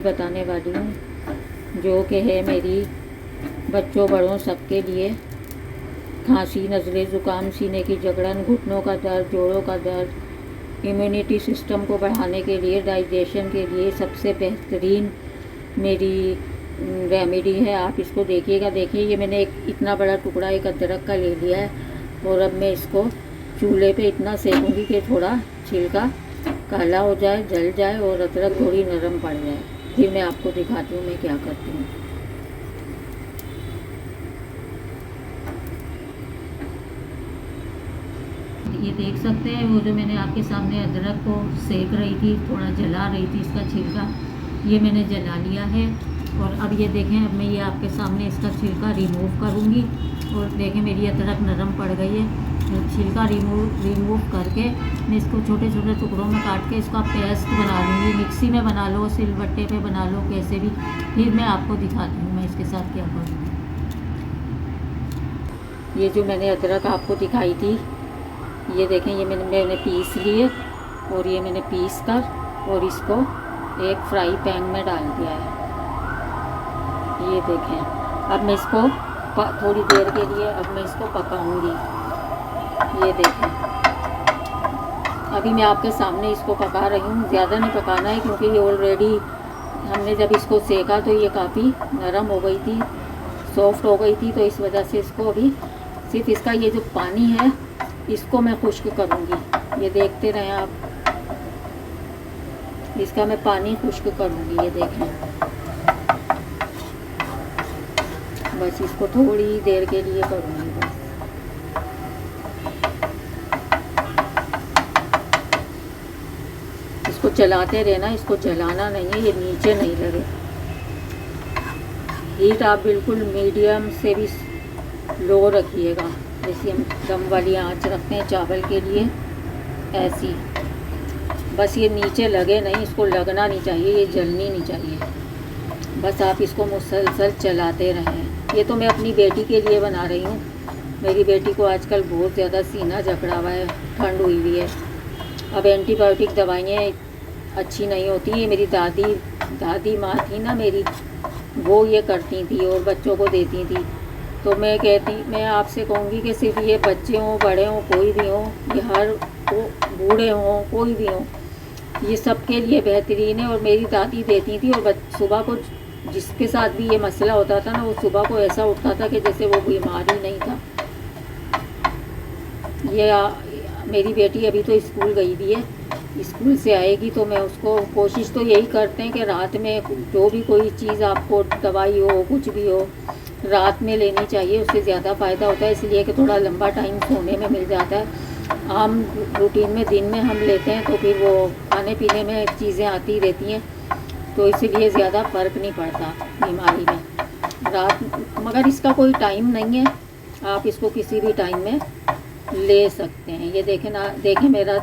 बताने वाली हूँ जो कि है मेरी बच्चों बड़ों सबके लिए। खांसी, नज़ले, ज़ुकाम, सीने की जकड़न, घुटनों का दर्द, जोड़ों का दर्द, इम्यूनिटी सिस्टम को बढ़ाने के लिए, डाइजेशन के लिए सबसे बेहतरीन मेरी रेमेडी है। आप इसको देखिएगा। देखिए, ये मैंने एक इतना बड़ा टुकड़ा एक अदरक का ले लिया है और अब मैं इसको चूल्हे पे इतना सेकूँगी कि थोड़ा छिलका काला हो जाए, जल जाए और अदरक थोड़ी नरम पड़ जाए। फिर मैं आपको दिखाती हूँ मैं क्या करती हूँ। ये देख सकते हैं वो जो मैंने आपके सामने अदरक को सेक रही थी, थोड़ा जला रही थी, इसका छिलका ये मैंने जला लिया है। और अब ये देखें, अब मैं ये आपके सामने इसका छिलका रिमूव करूँगी और देखें मेरी अदरक नरम पड़ गई है। छिलका रिमूव करके मैं इसको छोटे छोटे टुकड़ों में काट के इसका पेस्ट बना लूँगी। मिक्सी में बना लो, सिलबट्टे पे बना लो, कैसे भी। फिर मैं आपको दिखाती हूँ मैं इसके साथ क्या करूँ। ये जो मैंने अदरक आपको दिखाई थी, ये देखें, ये मैंने पीस लिए और ये मैंने पीस कर और इसको एक फ्राई पैन में डाल दिया है। ये देखें, अब मैं इसको थोड़ी देर के लिए अब मैं इसको पकाऊंगी। ये देखें, अभी मैं आपके सामने इसको पका रही हूँ। ज़्यादा नहीं पकाना है क्योंकि ये ऑलरेडी हमने जब इसको सेका तो ये काफ़ी नरम हो गई थी, सॉफ्ट हो गई थी। तो इस वजह से इसको अभी सिर्फ इसका ये जो पानी है इसको मैं खुश्क करूँगी। ये देखते रहें आप, इसका मैं पानी खुश्क करूँगी। ये देखें, बस इसको थोड़ी देर के लिए करूँगी बस। इसको चलाते रहना, इसको जलाना नहीं है, ये नीचे नहीं लगे। हीट आप बिल्कुल मीडियम से भी लो रखिएगा, जैसे हम दम वाली आंच रखते हैं चावल के लिए, ऐसी। बस ये नीचे लगे नहीं, इसको लगना नहीं चाहिए, ये जलनी नहीं चाहिए। बस आप इसको मुसलसल चलाते रहें। ये तो मैं अपनी बेटी के लिए बना रही हूँ। मेरी बेटी को आजकल बहुत ज़्यादा सीना जकड़ा हुआ है, ठंड हुई हुई है। अब एंटीबायोटिक दवाइयाँ अच्छी नहीं होती। ये मेरी दादी माँ थी ना मेरी, वो ये करती थी और बच्चों को देती थी। तो मैं आपसे कहूँगी कि सिर्फ ये बच्चे हों, बड़े हों, कोई भी हों, ये हर बूढ़े हों, कोई भी हों, ये सबके लिए बेहतरीन है। और मेरी दादी देती थी और सुबह को जिसके साथ भी ये मसला होता था ना, वो सुबह को ऐसा उठता था कि जैसे वो बीमार ही नहीं था। मेरी बेटी अभी तो स्कूल गई भी है, स्कूल से आएगी तो मैं उसको, कोशिश तो यही करते हैं कि रात में जो भी कोई चीज़ आपको, दवाई हो, कुछ भी हो, रात में लेनी चाहिए, उससे ज़्यादा फ़ायदा होता है। इसलिए कि थोड़ा लंबा टाइम सोने में मिल जाता है। आम रूटीन में दिन में हम लेते हैं तो फिर वो खाने पीने में चीज़ें आती रहती हैं, तो इसीलिए ज़्यादा फ़र्क नहीं पड़ता बीमारी में रात। मगर इसका कोई टाइम नहीं है, आप इसको किसी भी टाइम में ले सकते हैं। ये देखें ना, देखें मेरा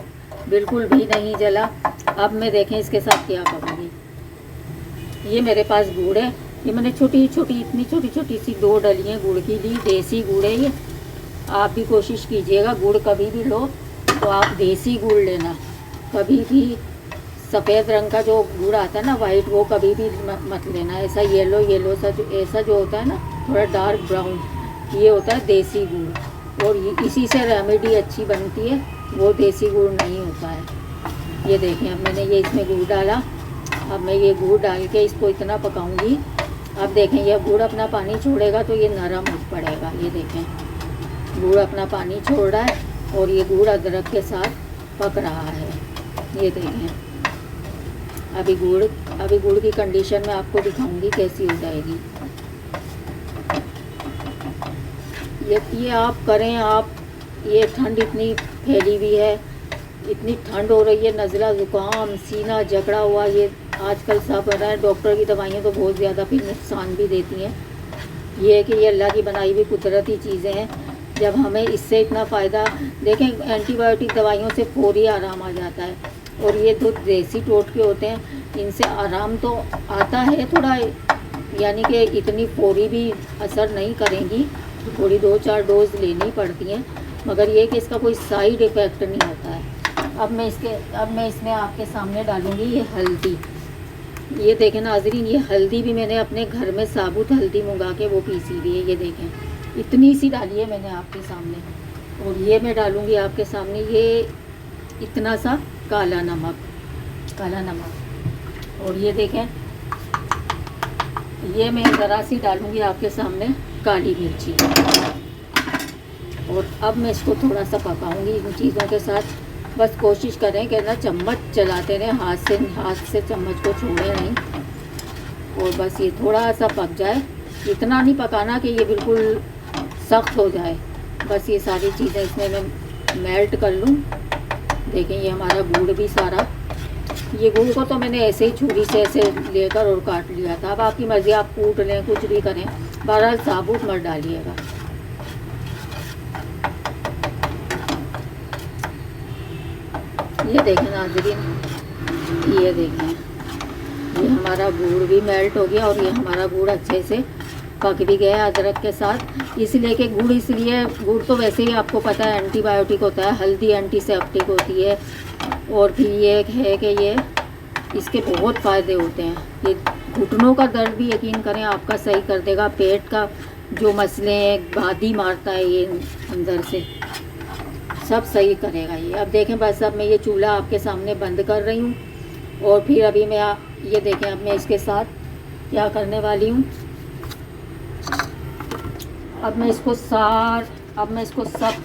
बिल्कुल भी नहीं जला। अब मैं देखें इसके साथ क्या करूँगी। ये मेरे पास गुड़ है, ये मैंने छोटी छोटी, इतनी छोटी छोटी सी 2 डलियाँ गुड़ की ली। देसी गुड़ है ये। आप भी कोशिश कीजिएगा, गुड़ कभी भी लो तो आप देसी गुड़ लेना। कभी भी सफ़ेद रंग का जो गुड़ आता है ना, वाइट, वो कभी भी मत लेना। ऐसा येलो सा ऐसा जो होता है ना, थोड़ा डार्क ब्राउन, ये होता है देसी गुड़। और इसी से रेमेडी अच्छी बनती है, वो देसी गुड़ नहीं होता है। ये देखें, अब मैंने ये इसमें गुड़ डाला। अब मैं ये गुड़ डाल के इसको इतना पकाऊंगी। अब देखें, ये गुड़ अपना पानी छोड़ेगा तो ये नरम हो पड़ेगा। ये देखें, गुड़ अपना पानी छोड़ रहा है और ये गुड़ अदरक के साथ पक रहा है। ये देखें, अभी गुड़ की कंडीशन में आपको दिखाऊंगी कैसी हो जाएगी। ये आप करें। आप, ये ठंड इतनी फैली हुई है, इतनी ठंड हो रही है, नज़ला, ज़ुकाम, सीना जकड़ा हुआ, ये आजकल सब हो रहा है। डॉक्टर की दवाइयाँ तो बहुत ज़्यादा फिर नुकसान भी देती हैं। ये है कि ये अल्लाह की बनाई हुई कुदरती चीज़ें हैं। जब हमें इससे इतना फ़ायदा, देखें, एंटीबायोटिक दवाइयों से फौरी आराम आ जाता है और ये तो देसी टोटके होते हैं, इनसे आराम तो आता है थोड़ा, यानी कि इतनी फौरी भी असर नहीं करेंगी, थोड़ी 2-4 डोज लेनी पड़ती हैं, मगर ये कि इसका कोई साइड इफ़ेक्ट नहीं होता है। अब मैं इसमें आपके सामने डालूँगी ये हल्दी। ये देखें नाज़रीन, ये हल्दी भी मैंने अपने घर में साबुत हल्दी मंगा के वो पीसी हुई है। ये देखें इतनी सी डाली है मैंने आपके सामने। और ये मैं डालूँगी आपके सामने ये इतना सा काला नमक। और ये देखें ये मैं ज़रा सी डालूँगी आपके सामने काली मिर्ची। और अब मैं इसको थोड़ा सा पकाऊँगी इन चीज़ों के साथ। बस कोशिश करें कि ना चम्मच चलाते रहें, हाथ से चम्मच को छोड़े नहीं। और बस ये थोड़ा सा पक जाए, इतना नहीं पकाना कि ये बिल्कुल सख्त हो जाए। बस ये सारी चीज़ें इसमें मैं मेल्ट कर लूँ। देखें ये हमारा गुड़ भी सारा, ये गुड़ को तो मैंने ऐसे ही छुरी से ऐसे लेकर और काट लिया था। अब आपकी मर्ज़ी, आप कूट लें, कुछ भी करें, बहरहाल साबुत मत डालिएगा। ये देखें नाज़रीन, ये देखें ये हमारा गुड़ भी मेल्ट हो गया और ये हमारा गुड़ अच्छे से पक भी गया अदरक के साथ। इसलिए कि गुड़ तो वैसे ही आपको पता है एंटीबायोटिक होता है, हल्दी एंटीसेप्टिक होती है। और फिर ये है कि ये इसके बहुत फ़ायदे होते हैं। ये घुटनों का दर्द भी यकीन करें आपका सही कर देगा। पेट का जो मसले हैं, बादी मारता है ये अंदर से, सब सही करेगा ये। अब देखें बस अब मैं ये चूल्हा आपके सामने बंद कर रही हूँ। और फिर अभी मैं ये देखें अब मैं इसके साथ क्या करने वाली हूँ। अब मैं इसको सब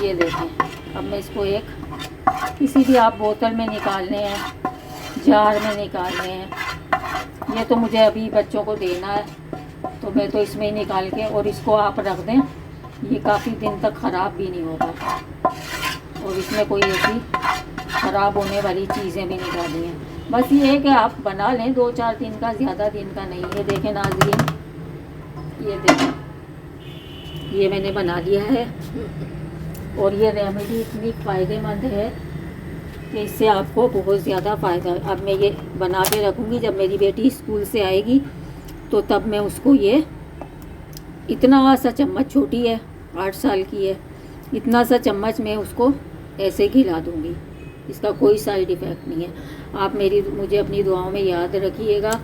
ये देखें, अब मैं इसको एक किसी भी आप बोतल में निकालने हैं, जार में निकालने हैं। ये तो मुझे अभी बच्चों को देना है तो मैं तो इसमें ही निकाल के, और इसको आप रख दें, ये काफ़ी दिन तक ख़राब भी नहीं होगा। और इसमें कोई ऐसी ख़राब होने वाली चीज़ें भी नहीं डाली हैं। बस ये है कि आप बना लें 2-4 दिन का, ज़्यादा दिन का नहीं। ये देखें नाज़रीन, ये देखें ये मैंने बना लिया है। और ये रेमेडी इतनी फ़ायदेमंद है कि इससे आपको बहुत ज़्यादा फ़ायदा। अब मैं ये बना के रखूँगी, जब मेरी बेटी स्कूल से आएगी तो तब मैं उसको ये इतना सा चम्मच, छोटी है 8 साल की है, इतना सा चम्मच मैं उसको ऐसे खिला दूँगी। इसका कोई साइड इफ़ेक्ट नहीं है। आप मुझे अपनी दुआओं में याद रखिएगा।